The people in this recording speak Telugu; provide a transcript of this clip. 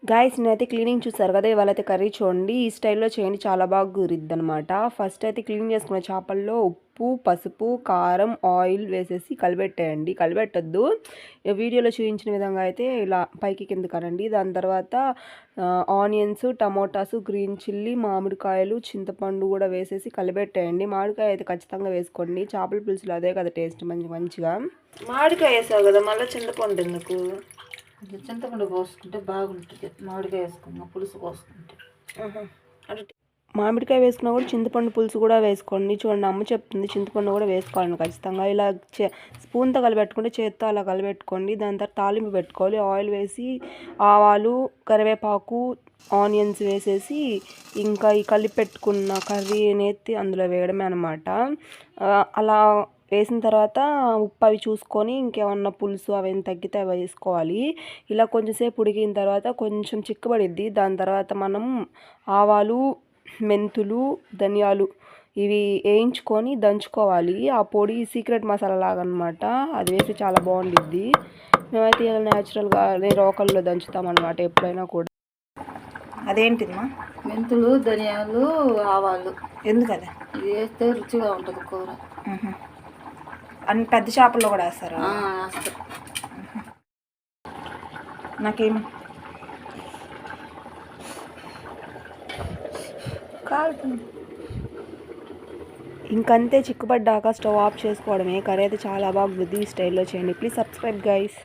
గాయ్స్ నేనైతే క్లీనింగ్ చూసారు కదా, ఇవాళైతే కర్రీ చూడండి ఈ స్టైల్లో చేయండి, చాలా బాగా కుదిరిద్ది అనమాట. ఫస్ట్ అయితే క్లీన్ చేసుకున్న చేపల్లో ఉప్పు, పసుపు, కారం, ఆయిల్ వేసేసి కలిపెట్టేయండి. కలిపెట్టద్దు, వీడియోలో చూపించిన విధంగా అయితే ఇలా పైకి కింద కనండి. దాని తర్వాత ఆనియన్స్, టమోటాస్, గ్రీన్ చిల్లీ, మామిడికాయలు, చింతపండు కూడా వేసేసి కలిపెట్టేయండి. మామిడికాయ అయితే ఖచ్చితంగా వేసుకోండి, చేపల పులుసులో అదే కదా టేస్ట్ మంచిగా. మామిడికాయ వేసావు కదా, మళ్ళీ చింతపండు ఎందుకు? చింతపండు పోసుకుంటే బాగుంటుంది, మామిడికాయ వేసుకున్నా పులుసు పోసుకుంటే. మామిడికాయ వేసుకున్నా కూడా చింతపండు పులుసు కూడా వేసుకోండి. చూడండి అమ్మ చెప్తుంది చింతపండు కూడా వేసుకోవాలని ఖచ్చితంగా. ఇలా స్పూన్తో కలిపెట్టుకుంటే చేత్తో అలా కలిపెట్టుకోండి. దాని తర్వాత తాలింపు పెట్టుకోవాలి. ఆయిల్ వేసి ఆవాలు, కరివేపాకు, ఆనియన్స్ వేసేసి ఇంకా ఈ కలిపెట్టుకున్న కర్రీ అనేది అందులో వేయడమే అనమాట. అలా వేసిన తర్వాత ఉప్పు అవి చూసుకొని ఇంకేమన్నా పులుసు అవన్నీ తగ్గితే అవి వేసుకోవాలి. ఇలా కొంచెంసేపు ఉడికిన తర్వాత కొంచెం చిక్కబడిద్ది. దాని తర్వాత మనం ఆవాలు, మెంతులు, ధనియాలు ఇవి వేయించుకొని దంచుకోవాలి. ఆ పొడి సీక్రెట్ మసాలా లాగా అనమాట, అది వేసి చాలా బాగుండిద్ది. మేమైతే ఇలా న్యాచురల్గా రోకల్లో దంచుతామన్నమాట ఎప్పుడైనా కూడా. అదేంటిదమ్మా? మెంతులు, ధనియాలు, ఆవాలు. ఎందుకదా? ఇది వేస్తే రుచిగా ఉంటుంది కూర. అన్ని పెద్ద చేపల్లో కూడా వేస్తారా? వేస్తారు. నాకేమి కాలుతుంది. ఇంకంతే, చిక్కుపడ్డాక స్టవ్ ఆఫ్ చేసుకోవడమే. కర్రీ అయితే చాలా బాగా ఈ స్టైల్లో చేయండి. Please subscribe guys.